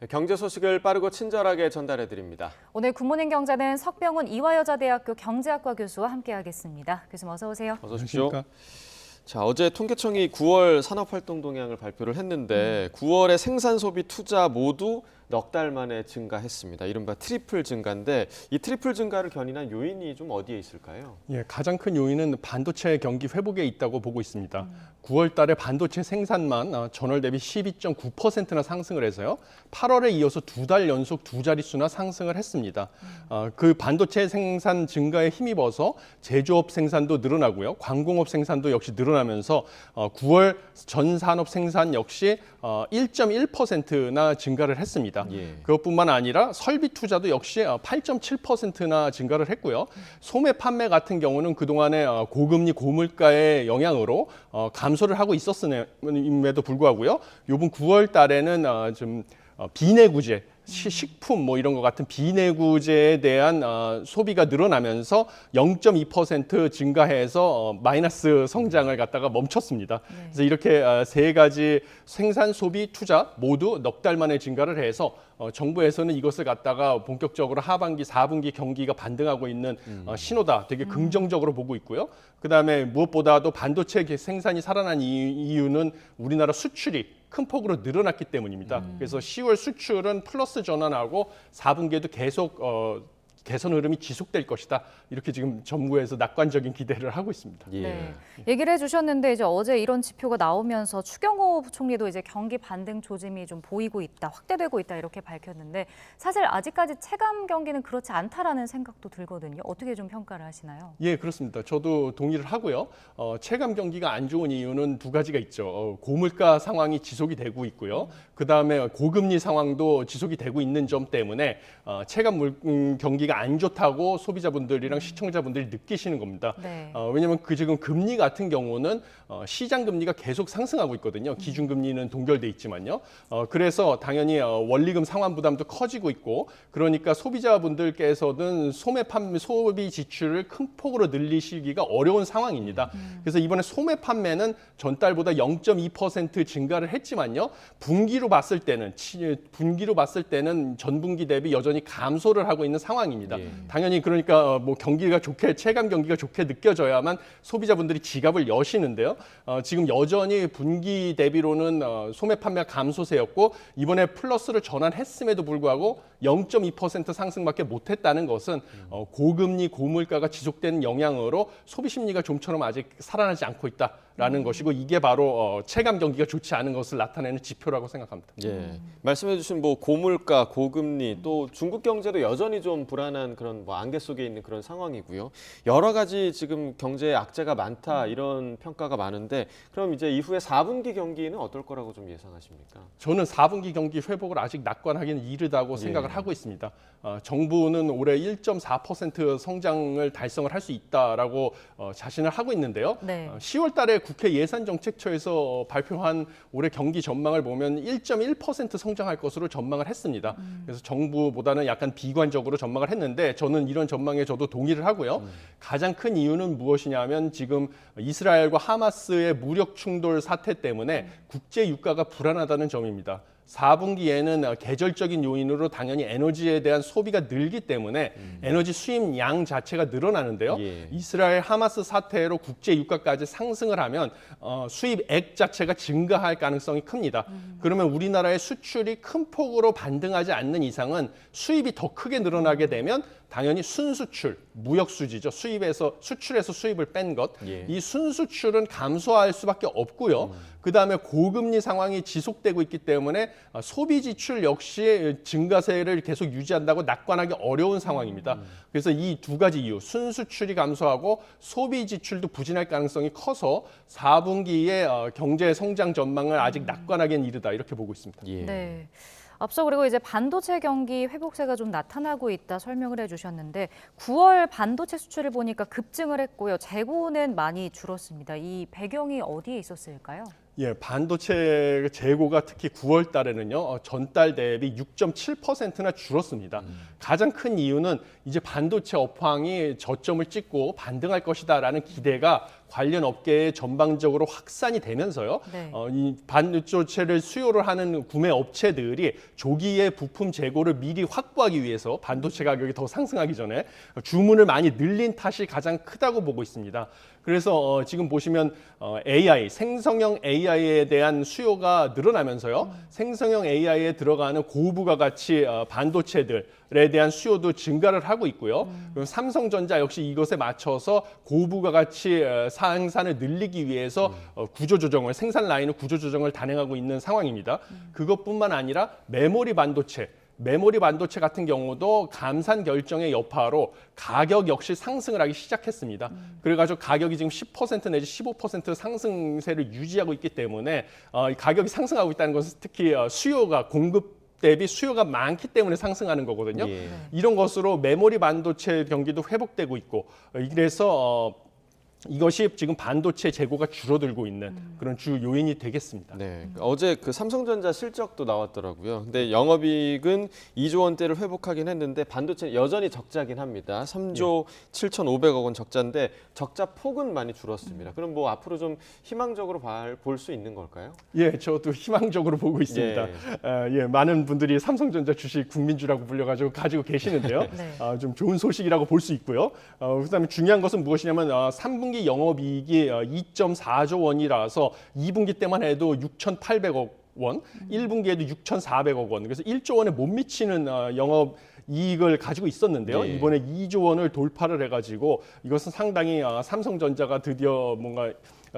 경제 소식을 빠르고 친절하게 전달해 드립니다. 오늘 굿모닝 경제는 석병훈 이화여자대학교 경제학과 교수와 함께하겠습니다. 교수님 어서 오세요. 어서 오십시오. 자, 어제 통계청이 9월 산업활동 동향을 발표를 했는데 9월의 생산, 소비, 투자 모두 넉 달 만에 증가했습니다. 이른바 트리플 증가인데 이 트리플 증가를 견인한 요인이 좀 어디에 있을까요? 예, 가장 큰 요인은 반도체 경기 회복에 있다고 보고 있습니다. 9월 달에 반도체 생산만 전월 대비 12.9%나 상승을 해서요. 8월에 이어서 두 달 연속 두 자릿수나 상승을 했습니다. 그 반도체 생산 증가에 힘입어서 제조업 생산도 늘어나고요. 광공업 생산도 역시 늘어나면서 9월 전 산업 생산 역시 1.1%나 증가를 했습니다. 그것뿐만 아니라 설비 투자도 역시 8.7%나 증가를 했고요. 소매 판매 같은 경우는 그동안에 고금리 고물가의 영향으로 감소를 하고 있었음에도 불구하고요. 이번 9월 달에는 좀 비내구재, 식품 뭐 이런 것 같은 비내구재에 대한 소비가 늘어나면서 0.2% 증가해서 마이너스 성장을 갖다가 멈췄습니다. 그래서 이렇게 세 가지 생산, 소비, 투자 모두 넉 달 만에 증가를 해서 정부에서는 이것을 갖다가 본격적으로 하반기, 4분기 경기가 반등하고 있는 신호다. 되게 긍정적으로 보고 있고요. 그다음에 무엇보다도 반도체 생산이 살아난 이유는 우리나라 수출이 큰 폭으로 늘어났기 때문입니다. 그래서 10월 수출은 플러스 전환하고 4분기에도 계속 개선 흐름이 지속될 것이다. 이렇게 지금 정부에서 낙관적인 기대를 하고 있습니다. 네. 얘기를 해주셨는데 이제 어제 이런 지표가 나오면서 추경호 부총리도 이제 경기 반등 조짐이 좀 보이고 있다, 확대되고 있다 이렇게 밝혔는데 사실 아직까지 체감 경기는 그렇지 않다라는 생각도 들거든요. 어떻게 좀 평가를 하시나요? 예, 그렇습니다. 저도 동의를 하고요. 체감 경기가 안 좋은 이유는 두 가지가 있죠. 고물가 상황이 지속이 되고 있고요. 그다음에 고금리 상황도 지속이 되고 있는 점 때문에 체감 경기가 안 좋다고 소비자분들이랑 시청자분들이 느끼시는 겁니다. 네. 왜냐하면 지금 금리 같은 경우는 시장 금리가 계속 상승하고 있거든요. 기준금리는 동결돼 있지만요. 그래서 당연히 원리금 상환 부담도 커지고 있고, 그러니까 소비자분들께서는 소비 지출을 큰 폭으로 늘리시기가 어려운 상황입니다. 그래서 이번에 소매 판매는 전달보다 0.2% 증가를 했지만요. 분기로 봤을 때는 전분기 대비 여전히 감소를 하고 있는 상황입니다. 당연히 그러니까 뭐 경기가 좋게, 체감 경기가 좋게 느껴져야만 소비자분들이 지갑을 여시는데요. 지금 여전히 분기 대비로는 소매 판매가 감소세였고 이번에 플러스를 전환했음에도 불구하고 0.2% 상승밖에 못했다는 것은 고금리, 고물가가 지속되는 영향으로 소비 심리가 좀처럼 아직 살아나지 않고 있다라는 것이고, 이게 바로 체감 경기가 좋지 않은 것을 나타내는 지표라고 생각합니다. 예. 말씀해주신 뭐 고물가, 고금리, 또 중국 경제도 여전히 좀 불안한 그런 뭐 안개 속에 있는 그런 상황이고요. 여러 가지 지금 경제에 악재가 많다 이런 평가가 많은데, 그럼 이제 이후에 4분기 경기는 어떨 거라고 좀 예상하십니까? 저는 4분기 경기 회복을 아직 낙관하기는 이르다고 생각을 하고 있습니다. 정부는 올해 1.4% 성장을 달성을 할 수 있다라고 자신을 하고 있는데요. 네. 10월 달에 국회 예산정책처에서 발표한 올해 경기 전망을 보면 1.1% 성장할 것으로 전망을 했습니다. 그래서 정부보다는 약간 비관적으로 전망을 했는데 저는 이런 전망에 저도 동의를 하고요. 가장 큰 이유는 무엇이냐면 지금 이스라엘과 하마스의 무력 충돌 사태 때문에 국제 유가가 불안하다는 점입니다. 4분기에는 계절적인 요인으로 당연히 에너지에 대한 소비가 늘기 때문에 에너지 수입 양 자체가 늘어나는데요. 이스라엘 하마스 사태로 국제 유가까지 상승을 하면 수입액 자체가 증가할 가능성이 큽니다. 그러면 우리나라의 수출이 큰 폭으로 반등하지 않는 이상은 수입이 더 크게 늘어나게 되면 당연히 순수출, 무역수지죠. 수출에서 수입을 뺀 것. 이 순수출은 감소할 수밖에 없고요. 그다음에 고금리 상황이 지속되고 있기 때문에 소비 지출 역시 증가세를 계속 유지한다고 낙관하기 어려운 상황입니다. 그래서 이 두 가지 이유, 순수출이 감소하고 소비 지출도 부진할 가능성이 커서 4분기에 경제 성장 전망을 아직 낙관하기는 이르다 이렇게 보고 있습니다. 네. 앞서 그리고 이제 반도체 경기 회복세가 좀 나타나고 있다 설명을 해주셨는데 9월 반도체 수출을 보니까 급증을 했고요. 재고는 많이 줄었습니다. 이 배경이 어디에 있었을까요? 예, 반도체 재고가 특히 9월 달에는요, 전달 대비 6.7%나 줄었습니다. 가장 큰 이유는 이제 반도체 업황이 저점을 찍고 반등할 것이다라는 기대가 관련 업계에 전방적으로 확산이 되면서요. 네. 이 반도체를 수요를 하는 구매 업체들이 조기에 부품 재고를 미리 확보하기 위해서 반도체 가격이 더 상승하기 전에 주문을 많이 늘린 탓이 가장 크다고 보고 있습니다. 그래서 지금 보시면 AI, 생성형 AI에 대한 수요가 늘어나면서요. 생성형 AI에 들어가는 고부가가치 반도체들에 대한 수요도 증가를 하고 있고요. 그리고 삼성전자 역시 이것에 맞춰서 고부가가치 생산을 늘리기 위해서 구조조정을, 생산 라인의 구조조정을 단행하고 있는 상황입니다. 그것뿐만 아니라 메모리 반도체 같은 경우도 감산 결정의 여파로 가격 역시 상승을 하기 시작했습니다. 그래가지고 가격이 지금 10% 내지 15% 상승세를 유지하고 있기 때문에 가격이 상승하고 있다는 것은 특히 수요가 공급 대비 수요가 많기 때문에 상승하는 거거든요. 예. 이런 것으로 메모리 반도체 경기도 회복되고 있고 그래서 이것이 지금 반도체 재고가 줄어들고 있는 그런 주 요인이 되겠습니다. 네, 어제 그 삼성전자 실적도 나왔더라고요. 근데 영업이익은 2조 원대를 회복하긴 했는데 반도체 여전히 적자긴 합니다. 3조 7,500억 원 적자인데 적자 폭은 많이 줄었습니다. 그럼 뭐 앞으로 좀 희망적으로 볼 수 있는 걸까요? 예, 저도 희망적으로 보고 있습니다. 예, 많은 분들이 삼성전자 주식 국민주라고 불려가지고 가지고 계시는데요. 네. 좀 좋은 소식이라고 볼 수 있고요. 그다음에 중요한 것은 무엇이냐면 3분기 영업이익이 2.4조 원이라서 2분기 때만 해도 6,800억 원, 1분기에도 6,400억 원. 그래서 1조 원에 못 미치는 영업 이익을 가지고 있었는데요. 네. 이번에 2조 원을 돌파를 해가지고 이것은 상당히 삼성전자가 드디어 뭔가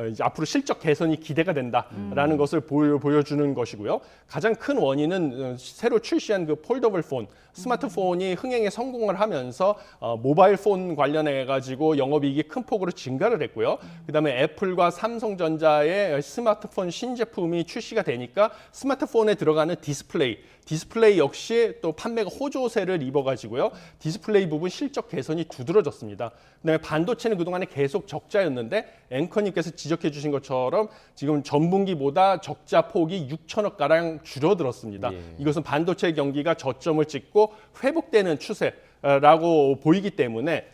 이제 앞으로 실적 개선이 기대가 된다라는 것을 보여주는 것이고요. 가장 큰 원인은 새로 출시한 그 폴더블 폰, 스마트폰이 흥행에 성공을 하면서 모바일 폰 관련해 가지고 영업이익이 큰 폭으로 증가를 했고요. 그다음에 애플과 삼성전자의 스마트폰 신제품이 출시가 되니까 스마트폰에 들어가는 디스플레이 역시 또 판매가 호조세를 입어가지고요. 디스플레이 부분 실적 개선이 두드러졌습니다. 그다음에 반도체는 그동안에 계속 적자였는데 앵커님께서 지적해 주신 것처럼 지금 전분기보다 적자 폭이 6천억 가량 줄어들었습니다. 예. 이것은 반도체 경기가 저점을 찍고 회복되는 추세라고 보이기 때문에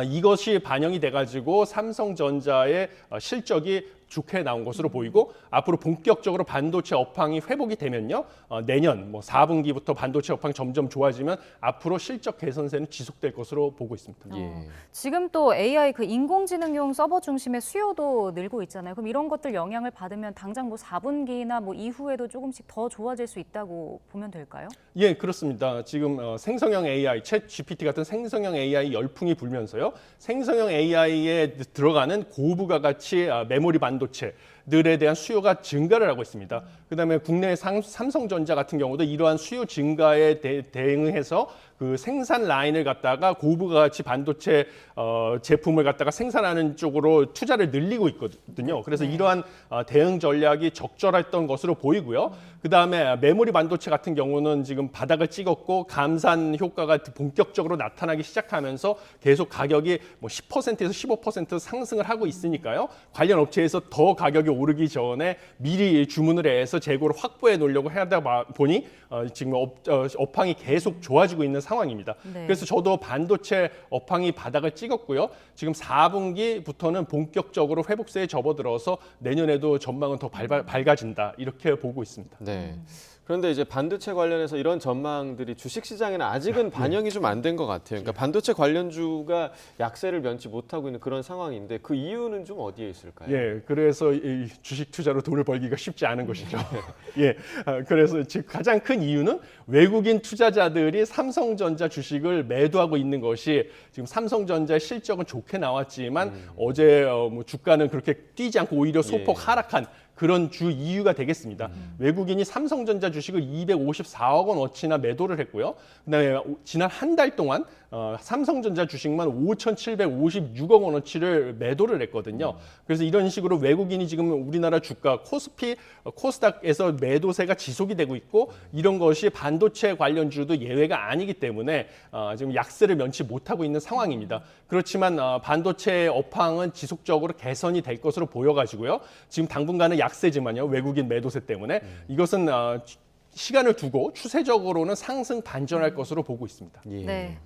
이것이 반영이 돼가지고 삼성전자의 실적이 좋게 나온 것으로 보이고 앞으로 본격적으로 반도체 업황이 회복이 되면요 내년 4분기부터 반도체 업황이 점점 좋아지면 앞으로 실적 개선세는 지속될 것으로 보고 있습니다. 예. 지금 또 AI 그 인공지능용 서버 중심의 수요도 늘고 있잖아요. 그럼 이런 것들 영향을 받으면 당장 뭐 4분기나 뭐 이후에도 조금씩 더 좋아질 수 있다고 보면 될까요? 예, 그렇습니다. 지금 생성형 AI, 챗 GPT 같은 생성형 AI 열풍이 불면서요. 생성형 AI에 들어가는 고부가가치 메모리 반도체들에 대한 수요가 증가를 하고 있습니다. 그다음에 국내 삼성전자 같은 경우도 이러한 수요 증가에 대응해서 그 생산 라인을 갖다가 고부가가치 반도체 제품을 갖다가 생산하는 쪽으로 투자를 늘리고 있거든요. 그래서 이러한 대응 전략이 적절했던 것으로 보이고요. 그다음에 메모리 반도체 같은 경우는 지금 바닥을 찍었고 감산 효과가 본격적으로 나타나기 시작하면서 계속 가격이 뭐 10%에서 15% 상승을 하고 있으니까요. 관련 업체에서 더 가격이 오르기 전에 미리 주문을 해서 재고를 확보해 놓으려고 하다 보니 지금 업황이 계속 좋아지고 있는 상황입니다. 네. 그래서 저도 반도체 업황이 바닥을 찍었고요. 지금 4분기부터는 본격적으로 회복세에 접어들어서 내년에도 전망은 더 밝아진다 이렇게 보고 있습니다. 네. 그런데 이제 반도체 관련해서 이런 전망들이 주식시장에는 아직은 반영이 좀 안 된 것 같아요. 그러니까 반도체 관련주가 약세를 면치 못하고 있는 그런 상황인데 그 이유는 좀 어디에 있을까요? 예, 그래서 이 주식 투자로 돈을 벌기가 쉽지 않은 것이죠. 예, 그래서 지금 가장 큰 이유는 외국인 투자자들이 삼성전자 주식을 매도하고 있는 것이 지금 삼성전자의 실적은 좋게 나왔지만 어제 뭐 주가는 그렇게 뛰지 않고 오히려 소폭 하락한 그런 주 이유가 되겠습니다. 외국인이 삼성전자 주식을 254억 원어치나 매도를 했고요. 그다음에 지난 한 달 동안 삼성전자 주식만 5,756억 원어치를 매도를 했거든요. 그래서 이런 식으로 외국인이 지금 우리나라 주가 코스닥에서 매도세가 지속이 되고 있고 이런 것이 반도체 관련주도 예외가 아니기 때문에 지금 약세를 면치 못하고 있는 상황입니다. 그렇지만 반도체 업황은 지속적으로 개선이 될 것으로 보여가지고요. 지금 당분간은 약세지만요. 외국인 매도세 때문에 이것은 시간을 두고 추세적으로는 상승 반전할 것으로 보고 있습니다. 예. 네.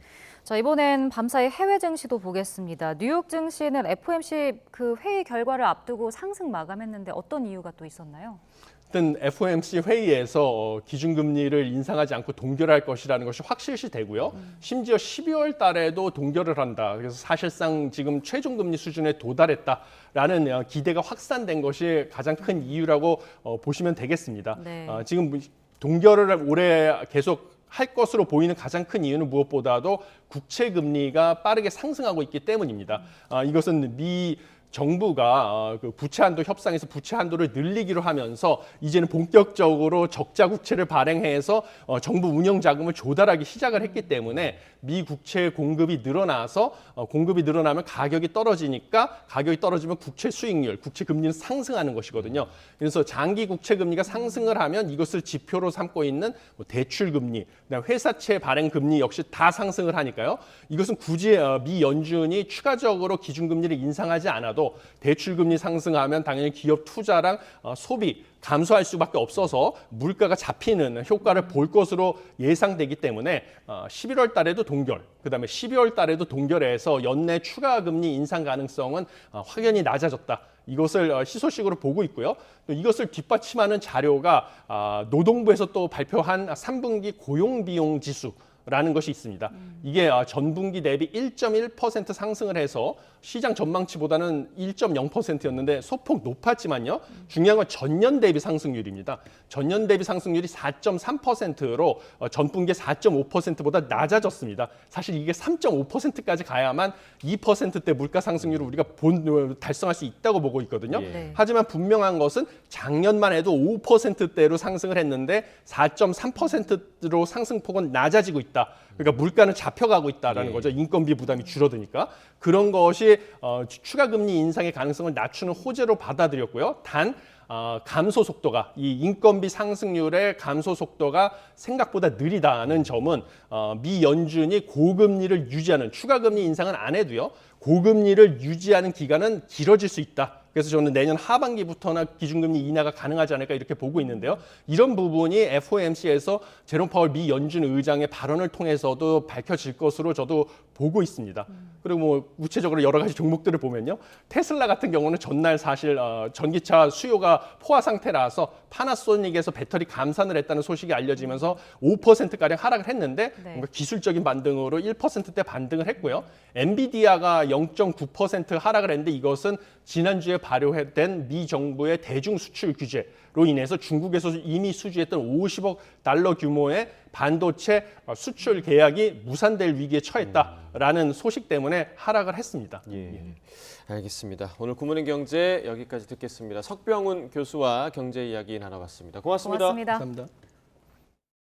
자, 이번엔 밤사이 해외 증시도 보겠습니다. 뉴욕 증시는 FOMC 그 회의 결과를 앞두고 상승 마감했는데 어떤 이유가 또 있었나요? 일단 FOMC 회의에서 기준금리를 인상하지 않고 동결할 것이라는 것이 확실시 되고요. 심지어 12월 달에도 동결을 한다. 그래서 사실상 지금 최종금리 수준에 도달했다라는 기대가 확산된 것이 가장 큰 이유라고 보시면 되겠습니다. 네. 지금 동결을 올해 계속 할 것으로 보이는 가장 큰 이유는 무엇보다도 국채 금리가 빠르게 상승하고 있기 때문입니다. 이것은 미 정부가 그 부채 한도 협상에서 부채 한도를 늘리기로 하면서 이제는 본격적으로 적자 국채를 발행해서 정부 운영 자금을 조달하기 시작을 했기 때문에 미 국채 공급이 늘어나서 공급이 늘어나면 가격이 떨어지니까 가격이 떨어지면 국채 수익률, 국채 금리는 상승하는 것이거든요. 그래서 장기 국채 금리가 상승을 하면 이것을 지표로 삼고 있는 대출 금리, 그다음에 회사채 발행 금리 역시 다 상승을 하니까요. 이것은 굳이 미 연준이 추가적으로 기준금리를 인상하지 않아도 대출 금리 상승하면 당연히 기업 투자랑 소비 감소할 수밖에 없어서 물가가 잡히는 효과를 볼 것으로 예상되기 때문에 11월 달에도 동결, 그다음에 12월 달에도 동결해서 연내 추가 금리 인상 가능성은 확연히 낮아졌다. 이것을 희소식으로 보고 있고요. 또 이것을 뒷받침하는 자료가 노동부에서 또 발표한 3분기 고용비용 지수 라는 것이 있습니다. 이게 전분기 대비 1.1% 상승을 해서 시장 전망치보다는 1.0%였는데 소폭 높았지만요. 중요한 건 전년 대비 상승률입니다. 전년 대비 상승률이 4.3%로 전분기 4.5%보다 낮아졌습니다. 사실 이게 3.5%까지 가야만 2%대 물가 상승률을 우리가 달성할 수 있다고 보고 있거든요. 네. 하지만 분명한 것은 작년만 해도 5%대로 상승을 했는데 4.3%로 상승폭은 낮아지고 있다. 그러니까 물가는 잡혀가고 있다라는 거죠. 인건비 부담이 줄어드니까. 그런 것이 추가 금리 인상의 가능성을 낮추는 호재로 받아들였고요. 단 감소 속도가 이 인건비 상승률의 감소 속도가 생각보다 느리다는 점은 미 연준이 고금리를 유지하는 추가 금리 인상은 안 해도요. 고금리를 유지하는 기간은 길어질 수 있다. 그래서 저는 내년 하반기부터나 기준금리 인하가 가능하지 않을까 이렇게 보고 있는데요. 이런 부분이 FOMC에서 제롬 파월 미 연준 의장의 발언을 통해서도 밝혀질 것으로 저도 보고 있습니다. 그리고 뭐 구체적으로 여러 가지 종목들을 보면요. 테슬라 같은 경우는 전날 사실 전기차 수요가 포화 상태라서 파나소닉에서 배터리 감산을 했다는 소식이 알려지면서 5%가량 하락을 했는데 네. 뭔가 기술적인 반등으로 1%대 반등을 했고요. 엔비디아가 0.9% 하락을 했는데 이것은 지난주에 발효된 미 정부의 대중 수출 규제로 인해서 중국에서 이미 수주했던 50억 달러 규모의 반도체 수출 계약이 무산될 위기에 처했다라는 소식 때문에 하락을 했습니다. 예. 알겠습니다. 오늘 굿모닝 경제 여기까지 듣겠습니다. 석병훈 교수와 경제 이야기 나눠봤습니다. 고맙습니다. 고맙습니다. 감사합니다.